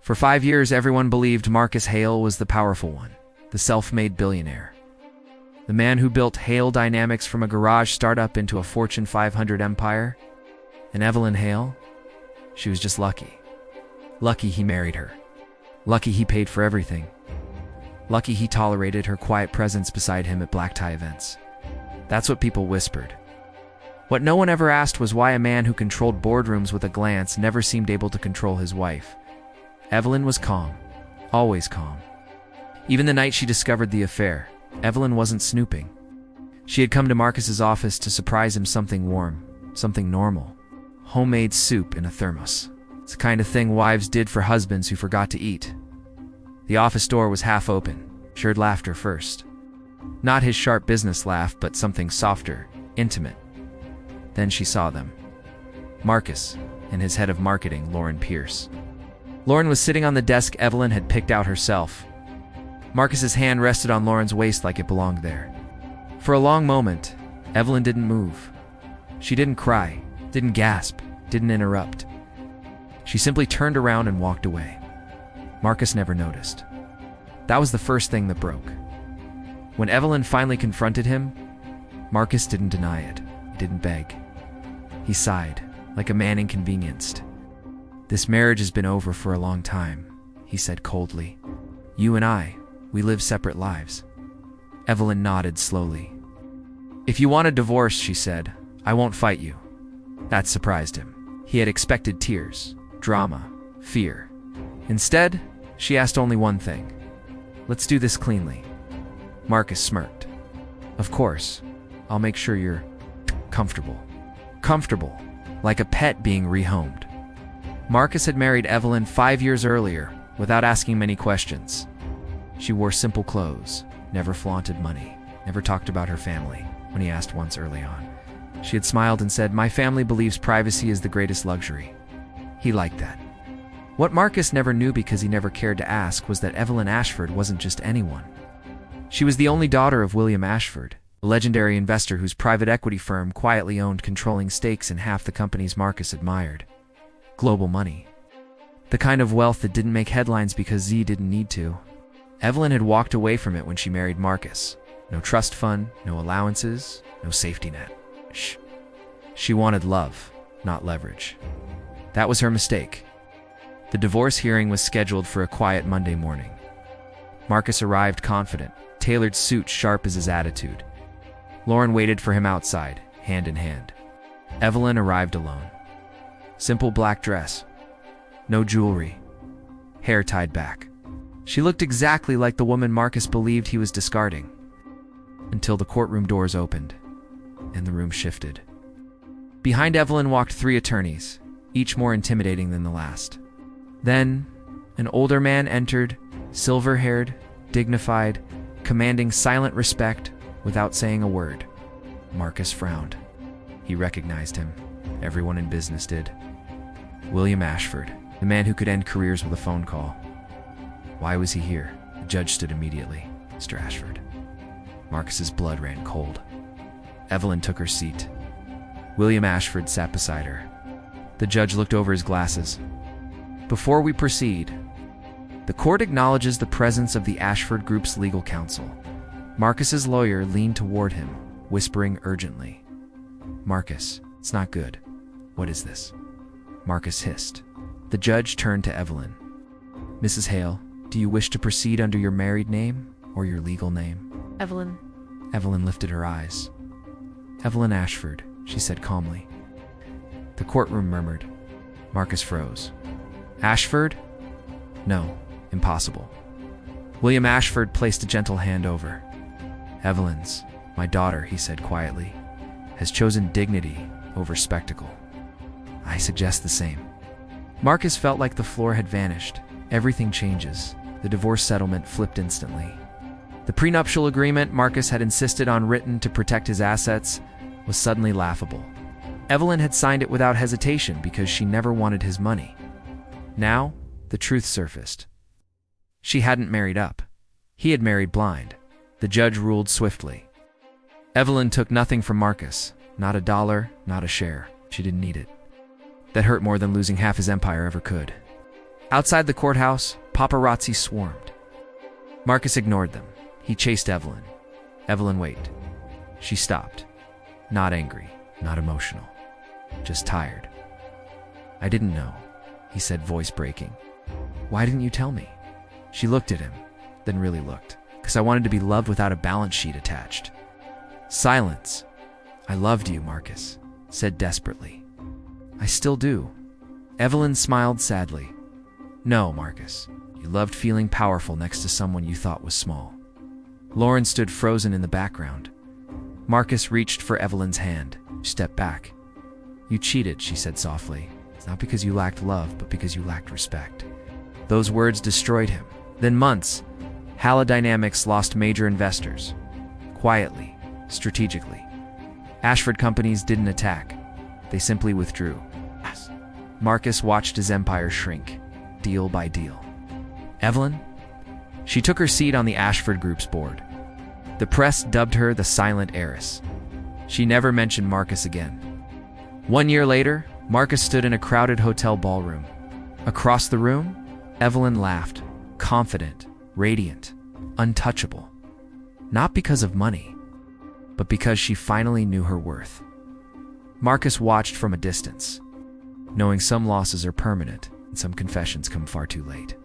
For 5 years, everyone believed Marcus Hale was the powerful one, the self-made billionaire. The man who built Hale Dynamics from a garage startup into a Fortune 500 empire. And Evelyn Hale? She was just lucky. Lucky he married her. Lucky he paid for everything. Lucky he tolerated her quiet presence beside him at black tie events. That's what people whispered. What no one ever asked was why a man who controlled boardrooms with a glance never seemed able to control his wife. Evelyn was calm, always calm. Even the night she discovered the affair, Evelyn wasn't snooping. She had come to Marcus's office to surprise him something warm, something normal. Homemade soup in a thermos. It's the kind of thing wives did for husbands who forgot to eat. The office door was half open, she heard laughter first. Not his sharp business laugh, but something softer, intimate. Then she saw them. Marcus and his head of marketing, Lauren Pierce. Lauren was sitting on the desk Evelyn had picked out herself. Marcus's hand rested on Lauren's waist like it belonged there. For a long moment, Evelyn didn't move. She didn't cry, didn't gasp, didn't interrupt. She simply turned around and walked away. Marcus never noticed. That was the first thing that broke. When Evelyn finally confronted him, Marcus didn't deny it, didn't beg. He sighed, like a man inconvenienced. "This marriage has been over for a long time," he said coldly. "You and I, we live separate lives." Evelyn nodded slowly. "If you want a divorce," she said, "I won't fight you." That surprised him. He had expected tears, drama, fear. Instead, she asked only one thing. "Let's do this cleanly." Marcus smirked. "Of course, I'll make sure you're comfortable." Comfortable, like a pet being rehomed. Marcus had married Evelyn 5 years earlier, without asking many questions. She wore simple clothes, never flaunted money, never talked about her family, when he asked once early on. She had smiled and said, "My family believes privacy is the greatest luxury." He liked that. What Marcus never knew, because he never cared to ask, was that Evelyn Ashford wasn't just anyone. She was the only daughter of William Ashford, a legendary investor whose private equity firm quietly owned controlling stakes in half the companies Marcus admired. Global money. The kind of wealth that didn't make headlines because Z didn't need to. Evelyn had walked away from it when she married Marcus. No trust fund, no allowances, no safety net. She wanted love, not leverage. That was her mistake. The divorce hearing was scheduled for a quiet Monday morning. Marcus arrived confident, tailored suit sharp as his attitude. Lauren waited for him outside, hand in hand. Evelyn arrived alone. Simple black dress. No jewelry. Hair tied back. She looked exactly like the woman Marcus believed he was discarding. Until the courtroom doors opened, and the room shifted. Behind Evelyn walked 3 attorneys, each more intimidating than the last. Then, an older man entered, silver-haired, dignified, commanding silent respect without saying a word. Marcus frowned. He recognized him. Everyone in business did. William Ashford, the man who could end careers with a phone call. Why was he here? The judge stood immediately. "Mr. Ashford." Marcus's blood ran cold. Evelyn took her seat. William Ashford sat beside her. The judge looked over his glasses. "Before we proceed, the court acknowledges the presence of the Ashford Group's legal counsel." Marcus's lawyer leaned toward him, whispering urgently. "Marcus, it's not good. What is this?" Marcus hissed. The judge turned to Evelyn. "Mrs. Hale, do you wish to proceed under your married name or your legal name?" "Evelyn." Evelyn lifted her eyes. "Evelyn Ashford," she said calmly. The courtroom murmured. Marcus froze. "Ashford? No, impossible." William Ashford placed a gentle hand over. "Evelyn's, my daughter," he said quietly, "has chosen dignity over spectacle. I suggest the same." Marcus felt like the floor had vanished. Everything changes. The divorce settlement flipped instantly. The prenuptial agreement Marcus had insisted on written to protect his assets was suddenly laughable. Evelyn had signed it without hesitation because she never wanted his money. Now, the truth surfaced. She hadn't married up. He had married blind. The judge ruled swiftly. Evelyn took nothing from Marcus. Not a dollar, not a share. She didn't need it. That hurt more than losing half his empire ever could. Outside the courthouse, paparazzi swarmed. Marcus ignored them. He chased Evelyn. Evelyn, wait. She stopped. Not angry, not emotional, just tired. I didn't know, he said, voice breaking. Why didn't you tell me? She looked at him, then really looked. Because I wanted to be loved without a balance sheet attached. Silence. I loved you, Marcus said desperately. I still do. Evelyn smiled sadly. No, Marcus. You loved feeling powerful next to someone you thought was small. Lauren stood frozen in the background. Marcus reached for Evelyn's hand. Step back. You cheated, she said softly. It's not because you lacked love, but because you lacked respect. Those words destroyed him. Then months, Hala Dynamics lost major investors. Quietly, strategically. Ashford companies didn't attack. They simply withdrew. Marcus watched his empire shrink, deal by deal. Evelyn? She took her seat on the Ashford Group's board. The press dubbed her the silent heiress. She never mentioned Marcus again. 1 year later, Marcus stood in a crowded hotel ballroom. Across the room, Evelyn laughed, confident, radiant, untouchable. Not because of money, but because she finally knew her worth. Marcus watched from a distance, knowing some losses are permanent and some confessions come far too late.